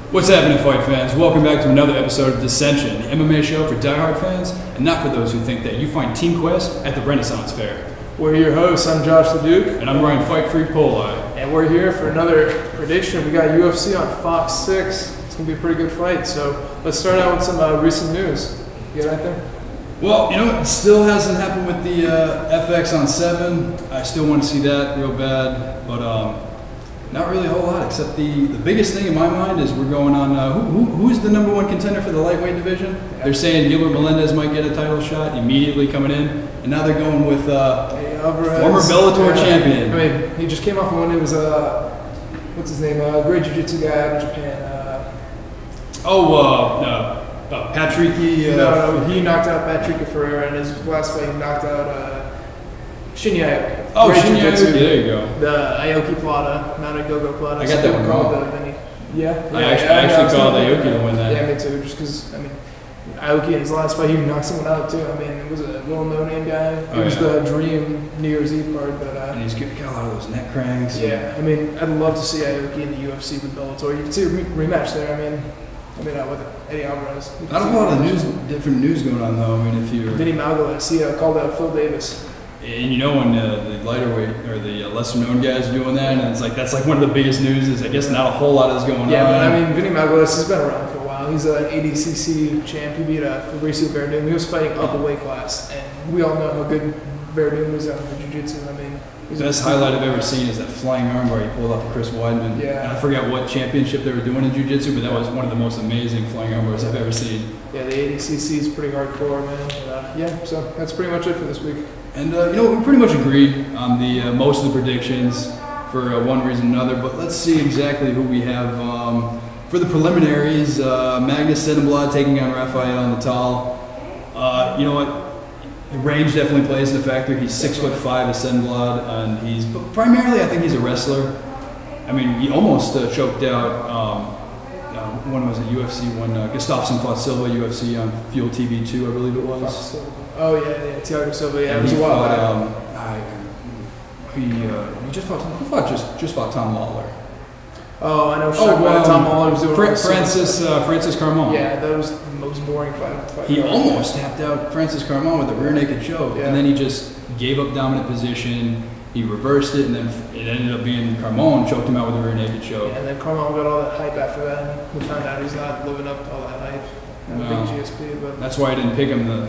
What's happening, fight fans? Welcome back to another episode of Dissension, the MMA show for diehard fans, and not for those who think that you find Team Quest at the Renaissance Fair. We're your hosts. I'm Josh Leduc. And I'm Ryan Freek Poli. And we're here for another prediction. We got UFC on Fox 6. It's going to be a pretty good fight. So let's start out with some recent news. You got anything? Well, you know, it still hasn't happened with the FX on 7. I still want to see that real bad, but not really a whole lot, except the biggest thing in my mind is we're going on, who's the number one contender for the lightweight division? Yeah. They're saying Gilbert Melendez might get a title shot immediately coming in, and now they're going with former Bellator champion. I mean, he just came off one. It was, what's his name, great jiu-jitsu guy out of Japan. Patricky. No, he knocked out Patrick Ferreira, and his last fight he knocked out Shinya Aoki. Oh, Shinya Aoki, there you go. The Aoki Plata, not a Go-Go Plata. I got that one wrong. I actually called Aoki to win that. Yeah, me too, just because, I mean, Aoki in his last fight, he knocked someone out too. I mean, it was a little no-name guy. It was the dream New Year's Eve card, but and he's got a lot of those neck cranks. Yeah, I mean, I'd love to see Aoki in the UFC with Bellator. You can see a rematch there. I mean, with Eddie Alvarez. Not a lot of different news going on though. I mean, if you're Vinny Malgalés, he called out Phil Davis. And you know when the lighter weight or the lesser known guys are doing that, and it's like that's like one of the biggest news is I guess not a whole lot is going on. Yeah, but I mean, Vinny Malgalés has been around for a while. He's an ADCC champ. He beat Fabricio Verdum. He was fighting up a weight class, and we all know how good Verdum is at jiu-jitsu. I mean, the best highlight I've ever seen is that flying armbar he pulled off of Chris Weidman. Yeah. And I forget what championship they were doing in jiu-jitsu, but that was one of the most amazing flying armbars I've ever seen. Yeah, the ADCC is pretty hardcore, man. Yeah, so that's pretty much it for this week. And you know, we pretty much agree on the most of the predictions for one reason or another, but let's see exactly who we have for the preliminaries. Magnus Stenblad taking on Rafael Natal. You know what? The range definitely plays in a factor. He's 6'5" as Stenblad, and but primarily I think he's a wrestler. I mean, he almost choked out. When was it? UFC when Gustafsson fought Silva, UFC on Fuel TV 2, I believe it was. Oh yeah, Thiago Silva. Yeah, and it was he a while fought. He just fought Tom Lawler. Oh, I know. Tom Lawler was doing Francis Carmon. Yeah, that was the most boring fight. He almost tapped out Francis Carmon with a rear naked choke, and then he just gave up dominant position. He reversed it, and then it ended up being Carmon choked him out with a rear naked choke. Yeah, and then Carmon got all that hype after that, and we found out he's not living up to all that hype. Big GSP, but that's why I didn't pick him the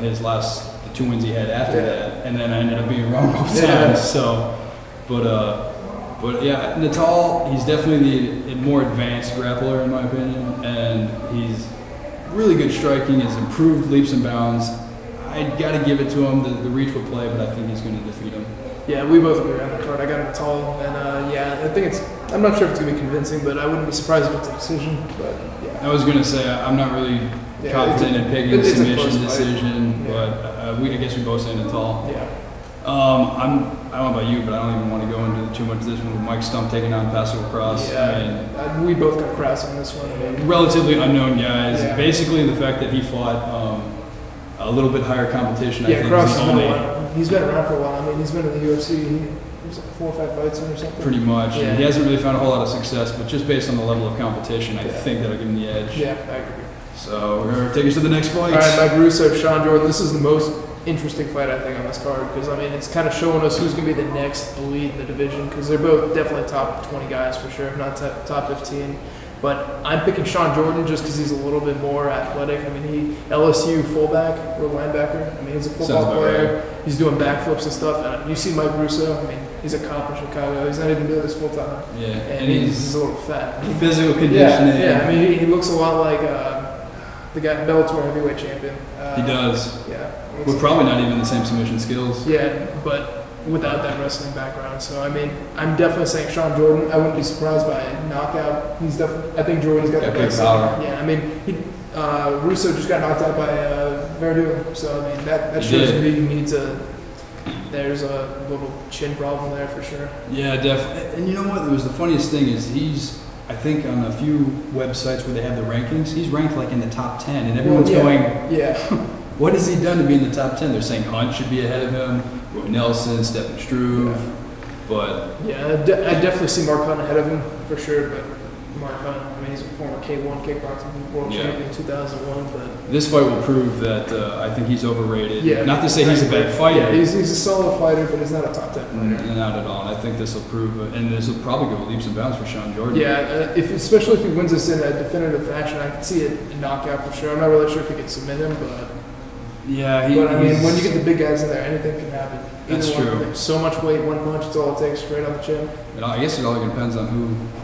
2 wins he had after that, and then I ended up being wrong both times. So, but yeah, Natal, he's definitely the more advanced grappler in my opinion, and he's really good striking. He's improved leaps and bounds. I got to give it to him. The reach will play, but I think he's going to defeat him. Yeah, we both agree on the card. I got Natal, and I think I'm not sure if it's going to be convincing, but I wouldn't be surprised if it's a decision. But yeah, I was going to say I'm not really confident in picking a submission decision, but I guess we both say Natal. Yeah. I don't know about you, but I don't even want to go into too much of this one with Mike Stump taking on Paso Cross. Yeah, we both got Cross on this one. Relatively unknown guys. Yeah. Basically, the fact that he fought a little bit higher competition. I think Cross he's been around for a while. I mean, he's been in the UFC. He's like 4 or 5 fights in or something. Pretty much. Yeah. He hasn't really found a whole lot of success, but just based on the level of competition, I think that'll give him the edge. Yeah, I agree. So we're going to take us to the next fight. All right, Mike Russo, Sean Jordan. This is the most interesting fight I think on this card because I mean it's kind of showing us who's going to be the next elite in the division because they're both definitely top 20 guys for sure, if not top 15. But I'm picking Sean Jordan just because he's a little bit more athletic. I mean, he LSU fullback or linebacker. I mean, he's a football player. Right. He's doing backflips and stuff. And you see Mike Russo. I mean, he's a cop in Chicago. He's not even doing this full time. Yeah, and he's a little fat. Physical conditioning. Yeah. I mean, he looks a lot like the guy Bellator heavyweight champion. He does. Yeah. We're probably not even the same submission skills. Yeah, but without that wrestling background. So, I mean, I'm definitely saying Sean Jordan. I wouldn't be surprised by a knockout. I think Jordan's got the best power. Yeah, I mean, Russo just got knocked out by Verdum. So, I mean, that shows me there's a little chin problem there for sure. Yeah, definitely. And you know what? It was the funniest thing is he's, I think on a few websites where they have the rankings, he's ranked like in the top 10. And everyone's going, what has he done to be in the top 10? They're saying Hunt should be ahead of him, Roy Nelson, Stephen Struve, but... Yeah, I definitely see Mark Hunt ahead of him for sure, but Mark Hunt. I mean, he's a former K1 kickboxing world champion in 2001. But this fight will prove that I think he's overrated. Yeah, not to say he's a bad fighter. Yeah, he's a solid fighter, but he's not a top 10 fighter. Not at all. And I think this will prove, and this will probably go leaps and bounds for Sean Jordan. Yeah, especially if he wins this in a definitive fashion, I can see a knockout for sure. I'm not really sure if he can submit him, but yeah, but I mean, when you get the big guys in there, anything can happen. That's true. So much weight, one punch, it's all it takes, straight on the chin. And I guess it all depends on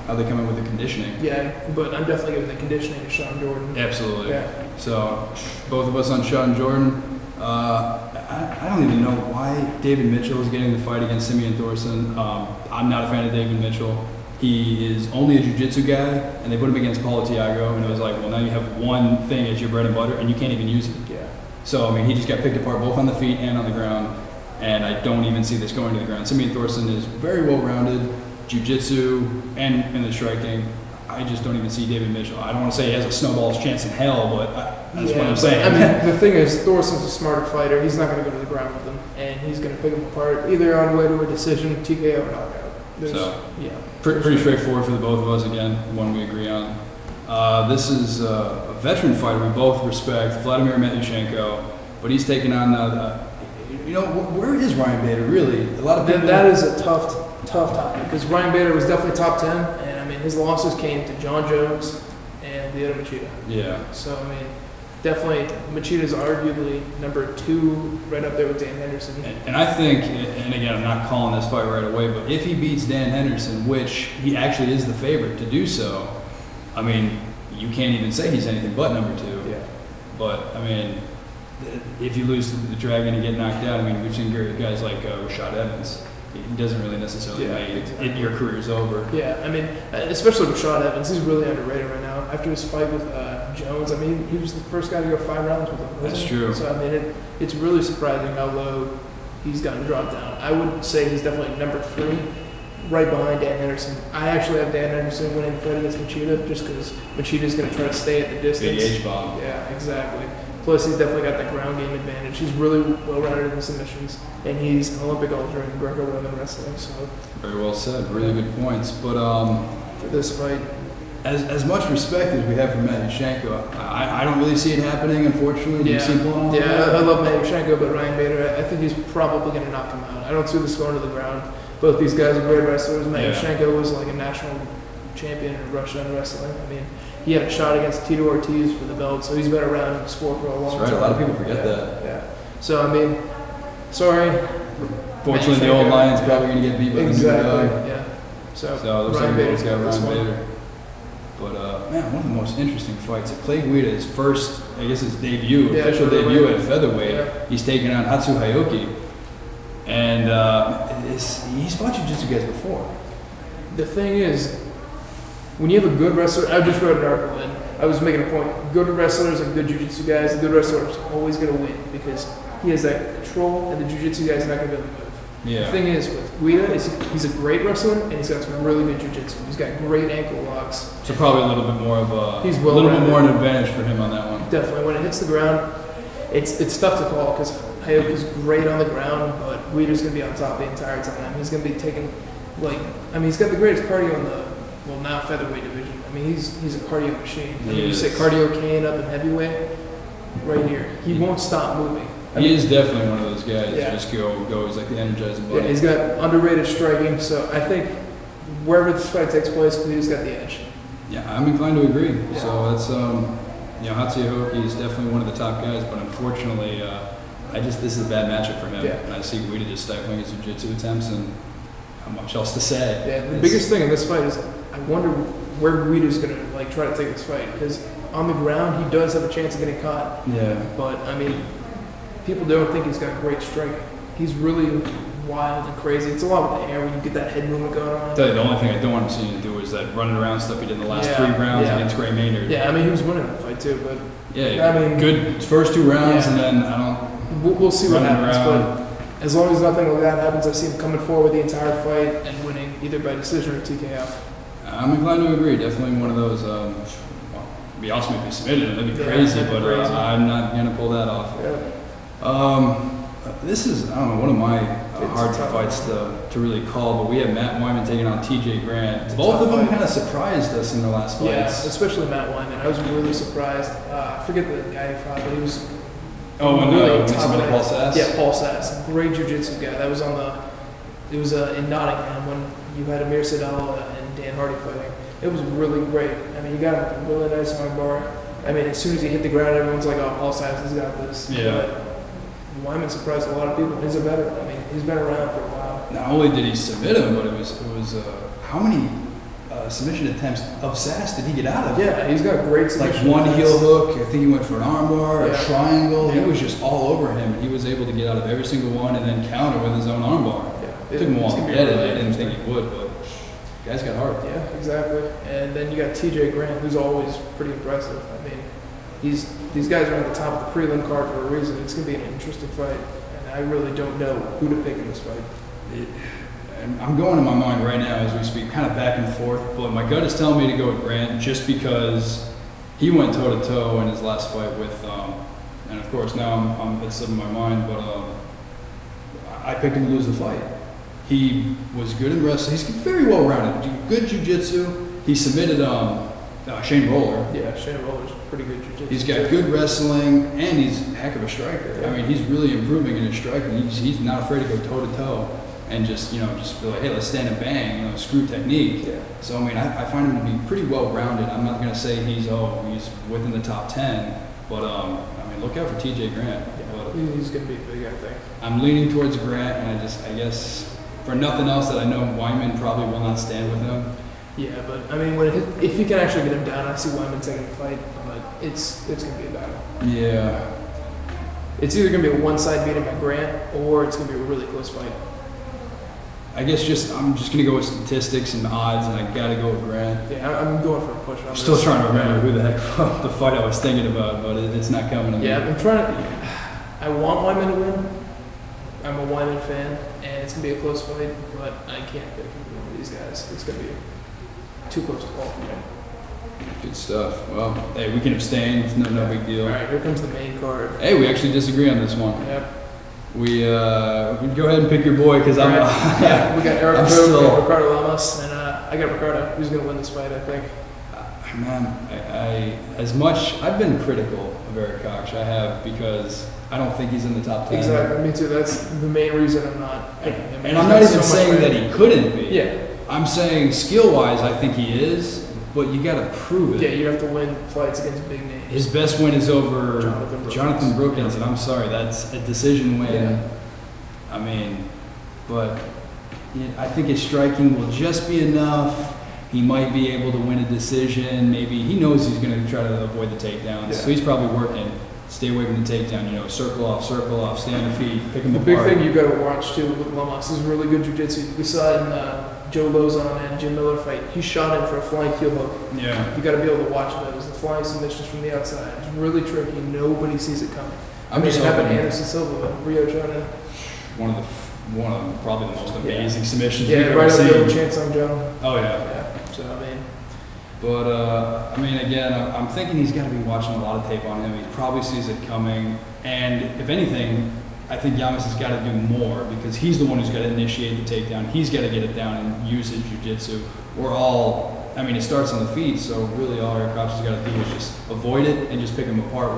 how they come in with the conditioning. Yeah, but I'm definitely giving the conditioning to Sean Jordan. Absolutely. Yeah. So both of us on Sean Jordan. I don't even know why David Mitchell is getting the fight against Simeon Thorson. I'm not a fan of David Mitchell. He is only a jiu-jitsu guy, and they put him against Paulo Thiago, and it was like, well, now you have one thing as your bread and butter, and you can't even use it. Yeah. So, I mean, he just got picked apart both on the feet and on the ground, and I don't even see this going to the ground. Simeon Thorson is very well-rounded, jiu-jitsu and in the striking. I just don't even see David Mitchell. I don't want to say he has a snowball's chance in hell, but that's what I'm saying. I mean, the thing is, Thorson's a smarter fighter. He's not going to go to the ground with him, and he's going to pick him apart either on the way to a decision, TKO, or knockout. Pretty straightforward for the both of us. Again, one we agree on. This is a veteran fighter we both respect, Vladimir Matyushenko, but he's taking on where is Ryan Bader really? A lot of people. That is a tough topic because Ryan Bader was definitely top 10, and I mean his losses came to John Jones and Lyoto Machida. Yeah. So I mean, definitely Machida's arguably number 2, right up there with Dan Henderson. And I think, and again, I'm not calling this fight right away, but if he beats Dan Henderson, which he actually is the favorite to do so, I mean, you can't even say he's anything but number 2. Yeah. But I mean, if you lose to the Dragon and get knocked out, I mean, we've seen guys like Rashad Evans. He doesn't really necessarily mean your career's over. Yeah, I mean, especially Rashad Evans, he's really underrated right now. After his fight with Jones, I mean, he was the first guy to go 5 rounds with him. That's true. So, I mean, it's really surprising how low he's gotten dropped down. I would say he's definitely number 3, right behind Dan Henderson. I actually have Dan Henderson winning the fight against Machida just because Machida's going to try to stay at the distance. Big H-bomb. Yeah, exactly. Plus, he's definitely got that ground game advantage. He's really well-rounded in the submissions, and he's an Olympic ultra in Greco-Roman wrestling. So, very well said. Really good points. But for this fight, as much respect as we have for Matyushenko, I don't really see it happening. Unfortunately, yeah, I love Matyushenko, but Ryan Bader, I think he's probably going to knock him out. I don't see this going to the ground. Both these guys are great wrestlers. Matyushenko was like a national champion in Russia in wrestling. I mean, he had a shot against Tito Ortiz for the belt, so he's been around the sport for a long time. A lot of people forget that. Yeah. So, I mean, sorry. Fortunately, the old Lion's probably going to get beat by the new guy. Yeah. So it looks like Bader's got Ryan Bader. But, man, one of the most interesting fights. Clay Guida, his first, I guess his debut, official debut at featherweight. Yeah. He's taking on Hatsu Hayuki. And he's fought jiu-jitsu guys before. The thing is, when you have a good wrestler, I just wrote an article and I was making a point. Good wrestlers and good jiu-jitsu guys, the good wrestler is always going to win because he has that control and the jiu-jitsu guy is not going to be able to move. Yeah. The thing is, with Guida, he's a great wrestler and he's got some really good jiu-jitsu. He's got great ankle locks. So probably a little bit more of a, he's a little bit more an advantage for him on that one. Definitely. When it hits the ground, it's tough to call because Hayuki's great on the ground, but Guida's going to be on top the entire time. He's going to be taking, he's got the greatest cardio in the, now featherweight division. I mean, he's a cardio machine. I mean, you say cardio Kane up in heavyweight, right here. He won't stop moving. He is definitely one of those guys that just goes like the Energizing Bunny. Yeah, he's got underrated striking, so I think wherever this fight takes place, Guida's got the edge. Yeah, I'm inclined to agree. Yeah. So that's, Hatsu Hayuki is definitely one of the top guys, but unfortunately, this is a bad matchup for him. Yeah. And I see Guida just stifling his jiu-jitsu attempts, and not much else to say. Yeah, the biggest thing in this fight is I wonder where Guida's going to try to take this fight because on the ground he does have a chance of getting caught. Yeah. But I mean, people don't think he's got great striking. He's really wild and crazy. It's a lot with the air when you get that head movement going on. The only thing I don't want to see him do is that running around stuff he did in the last 3 rounds against Gray Maynard. Yeah, I mean he was winning that fight too, but I mean, good first 2 rounds, and then I don't. We'll see what happens, but as long as nothing like that happens, I see him coming forward the entire fight and winning either by decision or TKO. I'm inclined to agree. Definitely one of those. It'd be awesome if he submitted it. That'd be crazy, but I'm not going to pull that off. Yeah. This is, I don't know, one of my hard fights to really call. But we have Matt Wyman taking on TJ Grant. Both of them fight. kind of surprised us in their last fights. Yeah, especially Matt Wyman. I was really surprised. I forget the guy he fought, but he was when Paul Sass? Yeah, Paul Sass. Great jiu-jitsu guy. That was it was in Nottingham when you had Amir Sadal and Dan Hardy fighting. It was really great. I mean, you got him with a really nice arm bar. I mean, as soon as he hit the ground, everyone's like, oh, Paul Sass has got this. Yeah. But Wyman surprised a lot of people. He's a veteran. I mean, he's been around for a while. Not only did he submit him, but it was how many submission attempts of Sass did he get out of? Yeah, he's got great submission. Like one heel hook, I think he went for an armbar, a triangle. Yeah. He was just all over him, and he was able to get out of every single one and then counter with his own armbar. Yeah. It took him a while to get it. I didn't think he would, but the guy's got heart. Yeah, exactly. And then you got TJ Grant, who's always pretty impressive. I mean, these guys are on the top of the prelim card for a reason. It's going to be an interesting fight, and I really don't know who to pick in this fight. I'm going in my mind right now as we speak, kind of back and forth, but my gut is telling me to go with Grant just because he went toe-to-toe in his last fight with, and of course now it's slipping my mind, but I picked him to lose the fight. He was good in wrestling. He's very well-rounded, good jiu-jitsu. He submitted Shane Roller. Yeah, Shane Roller's pretty good jiu-jitsu. He's got good wrestling, and he's a heck of a striker. Yeah. I mean, he's really improving in his striking. He's not afraid to go toe-to-toe. And just be like, hey, let's stand and bang, screw technique. Yeah. So, I mean, I find him to be pretty well-rounded. I'm not going to say he's within the top 10, but, I mean, look out for TJ Grant. Yeah. But he's going to be big, I think. I'm leaning towards Grant, and I guess, for nothing else that I know, Wyman probably will not stand with him. Yeah, but, I mean, if he can actually get him down, I see Wyman taking the fight, but it's going to be a battle. Yeah. It's either going to be a one-side beating by Grant, or it's going to be a really close fight. I guess I'm just going to go with statistics and odds, and I got to go with Grant. Yeah, I'm going for a push. I'm still trying to remember who the heck the fight I was thinking about, but it's not coming to me. Yeah, I want Wyman to win. I'm a Wyman fan, and it's going to be a close fight, but I can't pick one of these guys. It's going to be too close to call for me. Good stuff. Well, hey, we can abstain. It's no big deal. All right, here comes the main card. Hey, we actually disagree on this one. Yep. We go ahead and pick your boy because right. Yeah, we got Eric Rowe, Ricardo Lamas, and I got Ricardo. Who's going to win this fight? I think. Man, I've been critical of Eric Cox. I have because I don't think he's in the top 10. Exactly, me too. That's the main reason I'm not picking him. And I'm not even saying that he couldn't be. Yeah. I'm saying skill-wise, I think he is, but you got to prove it. Yeah, you have to win fights against big names. His best win is over Jonathan Brookins, and I'm sorry, that's a decision win. Yeah. I mean, but I think his striking will just be enough. He might be able to win a decision. Maybe he knows he's going to try to avoid the takedowns, so he's probably working. Stay away from the takedown. Circle off, stay on the feet, pick him apart. The big thing you got to watch too with Lamas is really good jiu-jitsu. We saw it in Joe Lozon and Jim Miller fight. He shot him for a flying heel hook. Yeah. You got to be able to watch those. The flying submissions from the outside. It's really tricky. Nobody sees it coming. It happened to Anderson Silva, Rio Jordan. One of probably the most amazing submissions we've ever seen. Yeah, right up there with Chance Sung-Jung. Oh yeah. So again, I'm thinking he's got to be watching a lot of tape on him. He probably sees it coming, and if anything, I think Llamas has got to do more because he's the one who's got to initiate the takedown. He's got to get it down and use his jiu-jitsu. It starts on the feet, so really all our coach has got to do is just avoid it and just pick him apart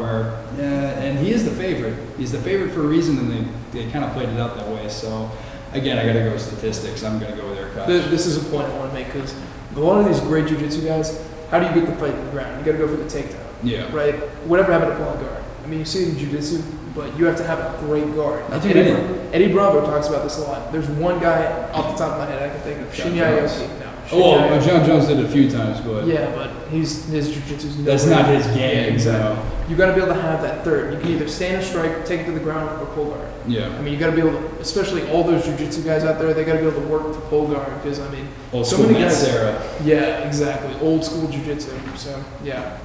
and he is the favorite. He's the favorite for a reason, and they kind of played it out that way. So, again, I got to go with statistics. I'm going to go with their coach. This is a point I want to make because a lot of these great jiu-jitsu guys, how do you get the fight to the ground? You got to go for the takedown. Yeah. Right? Whatever happened to pulling guard? I mean, you see it in jiu-jitsu, but you have to have a great guard. Eddie Bravo talks about this a lot. There's one guy off the top of my head I can think of, Shinya Aoki. John Jones did it a few times, but yeah, but his jiu-jitsu's that's not his game. Yeah, exactly. You got to be able to have that third. You can either stand a strike, take it to the ground, or pull guard. Yeah. I mean, you got to be able to, especially all those jiu-jitsu guys out there, they got to be able to work to pull guard because so many guys. Sarah. Yeah, exactly. Old school jiu-jitsu. So yeah.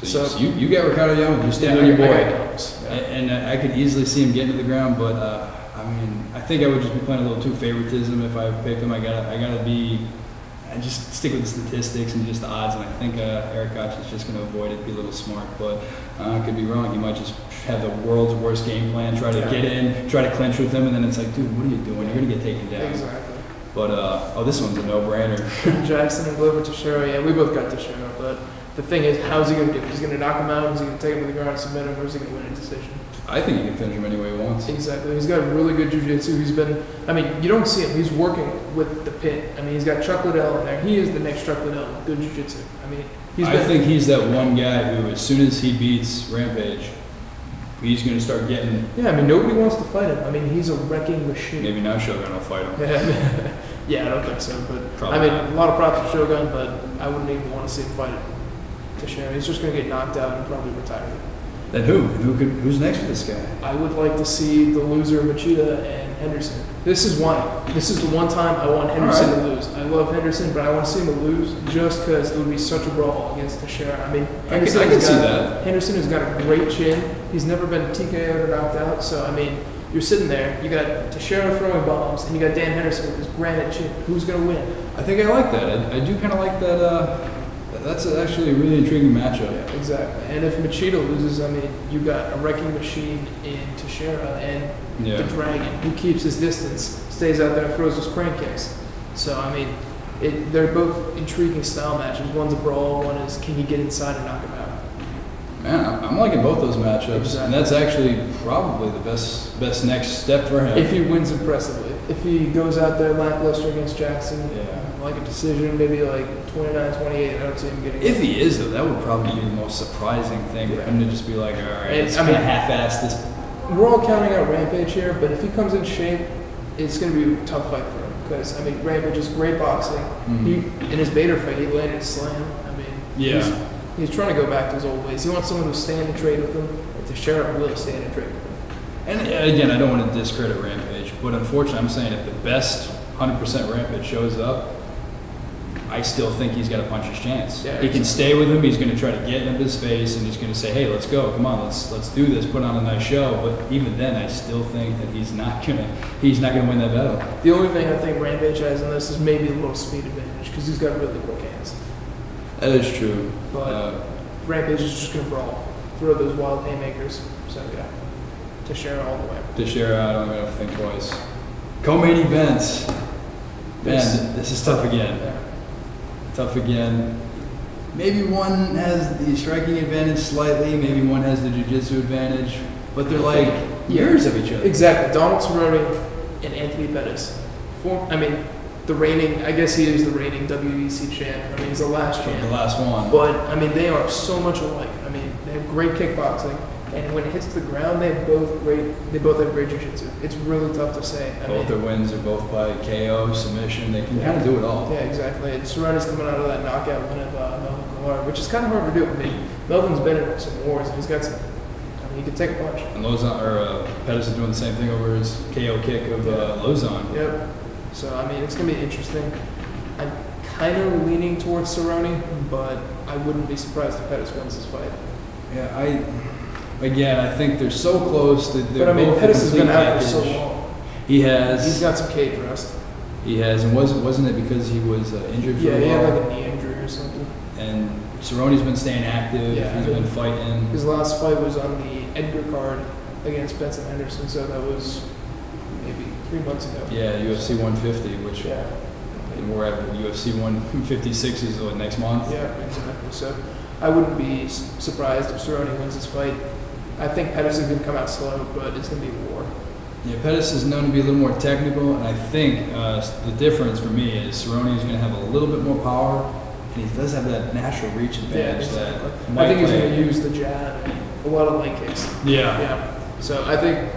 So you got Ricardo Young, you stand on your boy, and I could easily see him getting to the ground, but I think I would just be playing a little too favoritism if I picked him. I gotta be. I just stick with the statistics and just the odds, and I think Eric Koch is just going to avoid it, be a little smart, but I could be wrong. He might just have the world's worst game plan, try to get in, try to clinch with him, and then it's like, dude, what are you doing? You're going to get taken down. Exactly. But, this one's a no-brainer. Jackson and Glover Teixeira, yeah, we both got Teixeira, but the thing is, how's he going to do it? He's going to knock him out, is he going to take him to the ground and submit him, or is he going to win a decision? I think he can finish him any way he wants. Exactly. He's got really good jiu-jitsu. He's been, I mean, you don't see him. He's working with the pit. I mean, he's got Chuck Liddell in there. He is the next Chuck Liddell with good jiu-jitsu. I mean, I think he's that one guy who, as soon as he beats Rampage, he's going to start getting... Yeah, I mean, nobody wants to fight him. I mean, he's a wrecking machine. Maybe now Shogun will fight him. Yeah, I don't think so. But Probably I mean, not. a lot of props for Shogun, but I wouldn't even want to see him fight Teixeira. He's just going to get knocked out and probably retire. Then who's next for this guy? I would like to see the loser of Machida and Henderson. This is why. This is the one time I want Henderson to lose. I love Henderson, but I want to see him lose just because it would be such a brawl against Teixeira. I mean, I can see that. Henderson has got a great chin. He's never been TKO'd or knocked out. So, I mean, you're sitting there, you got Teixeira throwing bombs, and you got Dan Henderson with his granite chin. Who's going to win? I think I like that. I do kind of like that. That's actually a really intriguing matchup. Yeah, exactly. And if Machida loses, I mean, you got a wrecking machine in Teixeira and the Dragon, who keeps his distance, stays out there and throws his crane kicks. So, I mean, they're both intriguing style matches. One's a brawl, one is can he get inside and knock him out. Man, I'm liking both those matchups, Exactly. and that's actually probably the best next step for him. If he wins impressively. If he goes out there lackluster against Jackson, like a decision, maybe like 29-28, I don't see him getting If he is, though, that would probably be the most surprising thing for him to just be like, all right, it's I kind mean, of half-assed this. We're all counting out Rampage here, but if he comes in shape, it's going to be a tough fight for him. Because, I mean, Rampage is great boxing. In his Bader fight, he landed a slam. I mean, he's trying to go back to his old ways. He wants someone who'll stand and trade with him. If the Sheriff will stand and trade with him. And again, I don't want to discredit Rampage, but unfortunately, I'm saying if the best 100% Rampage shows up, I still think he's got a puncher's chance. Yeah, he can stay with him. He's going to try to get in his face, and he's going to say, "Hey, let's go. Come on, let's do this. Put on a nice show." But even then, I still think that he's not going to win that battle. The only thing I think Rampage has in this is maybe a little speed advantage because he's got really quick hands. That is true. But Rampage is just going to brawl, throw those wild haymakers. So yeah, Teixeira all the way. Teixeira, I don't even have to think twice. Co-main events. Man, this is tough again. Yeah. Tough again. Maybe one has the striking advantage slightly, maybe one has the jiu-jitsu advantage, but they're like years of each other. Exactly. Donald Cerrone and Anthony Pettis. The reigning, I guess he is the reigning WEC champ. I mean, he's the last champ. The last one. But, I mean, they are so much alike. I mean, they have great kickboxing, and when it hits the ground, they both have great jiu-jitsu. It's really tough to say. Both their wins are both by KO, submission. They can kind of do it all. Yeah, exactly. And Cerrone's coming out of that knockout win of Melvin Guillard, which is kind of hard to do. I mean, Melvin's been in some wars, and he's got some. I mean, he can take a punch. And Pettis is doing the same thing over his KO kick of Lozon. Yep. So, I mean, it's going to be interesting. I'm kind of leaning towards Cerrone, but I wouldn't be surprised if Pettis wins this fight. Yeah, I think they're so close that they're both Pettis has been out package. for so long. He has. He's got some cage rust. He has, and wasn't it because he was injured for a while? Yeah, he had like a knee injury or something. And Cerrone's been staying active. Yeah, he's been fighting. His last fight was on the Edgar card against Benson Henderson, so that was maybe 3 months ago. Yeah, UFC 150, which and we're at UFC 156 is next month. Yeah, exactly. So I wouldn't be surprised if Cerrone wins this fight. I think Pettis is going to come out slow, but it's going to be a war. Yeah, Pettis is known to be a little more technical, and I think the difference for me is Cerrone is going to have a little bit more power, and he does have that natural reach advantage. Exactly. That I think he's going to use the jab and a lot of leg kicks. Yeah. So I think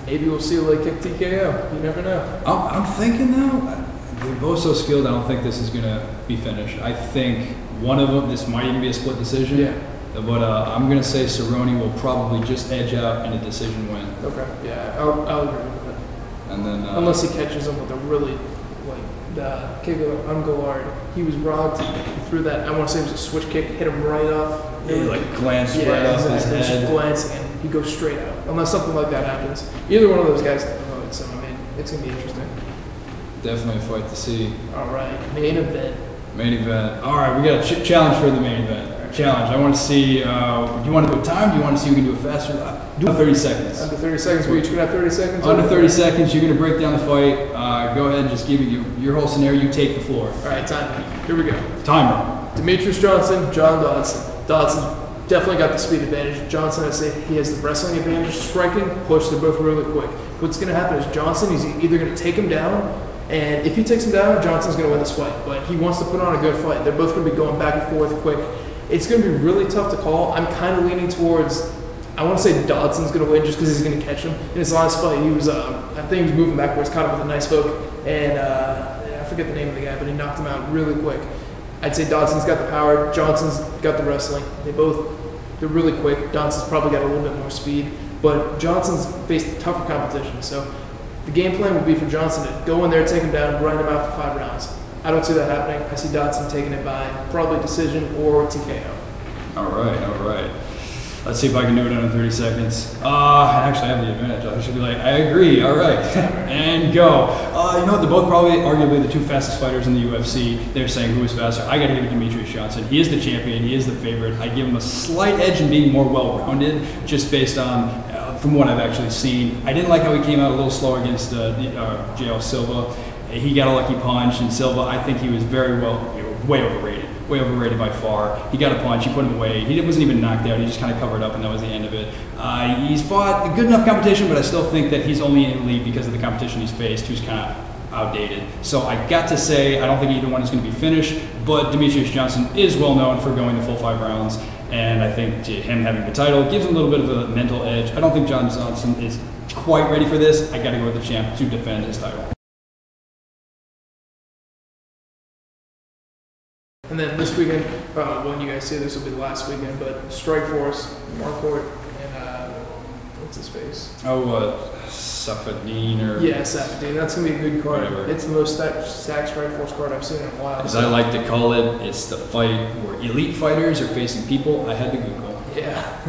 maybe we'll see a leg kick TKO. You never know. I'm thinking though, they're both so skilled. I don't think this is going to be finished. I think one of them, this might even be a split decision. Yeah. But I'm going to say Cerrone will probably just edge out in a decision win. Okay. Yeah, I'll agree with that. And then unless he catches him with a really the kick on Guillard, he was robbed. He threw that. I want to say it was a switch kick, hit him right off. Yeah, like glanced right off his head. Just glancing, and he goes straight out. Unless something like that happens, either one of those guys can promote. So I mean, it's going to be interesting. Definitely a fight to see. All right, main event. Main event. All right, we got a challenge for the main event. Challenge. I want to see. Do you want to do a time? Do you want to see who can do it faster? Do it 30 seconds. Under 30 seconds. We each gonna have 30 seconds. Under 30 seconds, you're gonna break down the fight. Go ahead and just give me your whole scenario. You take the floor. All right, time. Here we go. Timer. Demetrius Johnson, John Dodson. Dodson definitely got the speed advantage. Johnson, I'd say he has the wrestling advantage. Striking, push, they're both really quick. What's going to happen is Johnson, he's either going to take him down, and if he takes him down, Johnson's going to win this fight. But he wants to put on a good fight. They're both going to be going back and forth quick. It's going to be really tough to call. I'm kind of leaning towards, I want to say Dodson's going to win just because he's going to catch him. In his last fight, he was, I think he was moving backwards, caught him with a nice hook, and I forget the name of the guy, but he knocked him out really quick. I'd say Dodson's got the power. Johnson's got the wrestling. They're really quick. Johnson's probably got a little bit more speed, but Johnson's faced tougher competition. So the game plan would be for Johnson to go in there, take him down, grind him out for 5 rounds. I don't see that happening. I see Dodson taking it by probably decision or TKO. All right. Let's see if I can do it under 30 seconds. I actually have the advantage. I should be like, I agree. All right, and go. You know what? They're both probably arguably the 2 fastest fighters in the UFC. They're saying who is faster. I got to give it to Demetrius Johnson. He is the champion. He is the favorite. I give him a slight edge in being more well-rounded, just based on from what I've actually seen. I didn't like how he came out a little slow against J.L. Silva. He got a lucky punch, and Silva, I think he was very way overrated. Way overrated by far. He got a punch, he put him away. He wasn't even knocked out, he just kind of covered up, and that was the end of it. He's fought good enough competition, but I still think that he's only in the league because of the competition he's faced, who's kind of outdated. So I got to say, I don't think either one is going to be finished, but Demetrius Johnson is well known for going the full 5 rounds, and I think him having the title gives him a little bit of a mental edge. I don't think John Johnson is quite ready for this. I got to go with the champ to defend his title. And then this weekend, when you guys see this will be the last weekend, but Strikeforce, Marquardt, and what's his face? Safadine or... Yeah, Safadine. That's going to be a good card. Whatever. It's the most stacked Strikeforce card I've seen in a while. As I like to call it, it's the fight where elite fighters are facing people I had to Google. Yeah,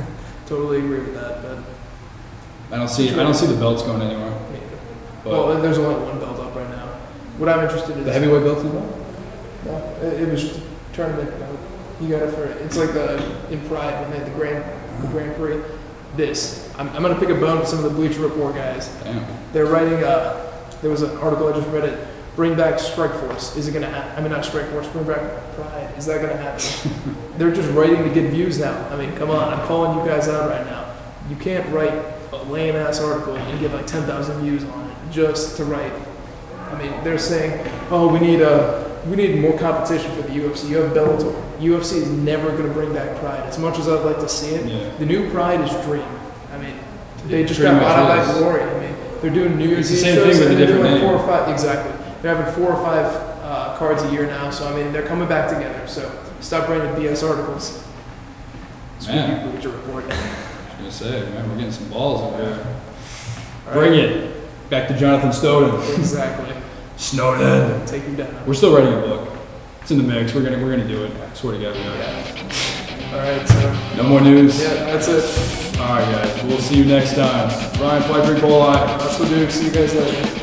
totally agree with that. But I don't see the belts going anywhere. Well, there's only one belt up right now. What I'm interested in is... The heavyweight belts as well? No, it was just a tournament. You got it for, it's like in Pride when they had the Grand Prix. I'm going to pick a bone with some of the Bleacher Report guys. Damn. They're writing, there was an article I just read it, bring back Strikeforce. Is it going to happen? I mean, not Strikeforce, bring back Pride. Is that going to happen? They're just writing to get views now. I mean, come on, I'm calling you guys out right now. You can't write a lame-ass article and get like 10,000 views on it just to write. I mean, they're saying, oh, we need more competition for the UFC. You have Bellator. UFC is never going to bring back Pride. As much as I'd like to see it, the new Pride is Dream. I mean, they just got bought out by Glory. I mean, they're doing New Year's Eve shows. It's the same thing with a different name. 4 or 5, exactly. They're having 4 or 5 cards a year now. So, I mean, they're coming back together. So, stop writing BS articles. Man. Bleacher Report. I was going to say, man, we're getting some balls over here. Bring it. Back to Jonathan Snowden. Exactly. Snowden. Take him down. We're still writing a book. It's in the mix. We're gonna do it. I swear to God, we are. Yeah. All right. So. No more news. Yeah, that's it. All right, guys. We'll see you next time. Ryan, Freek, Poli Josh Leduc. See you guys later.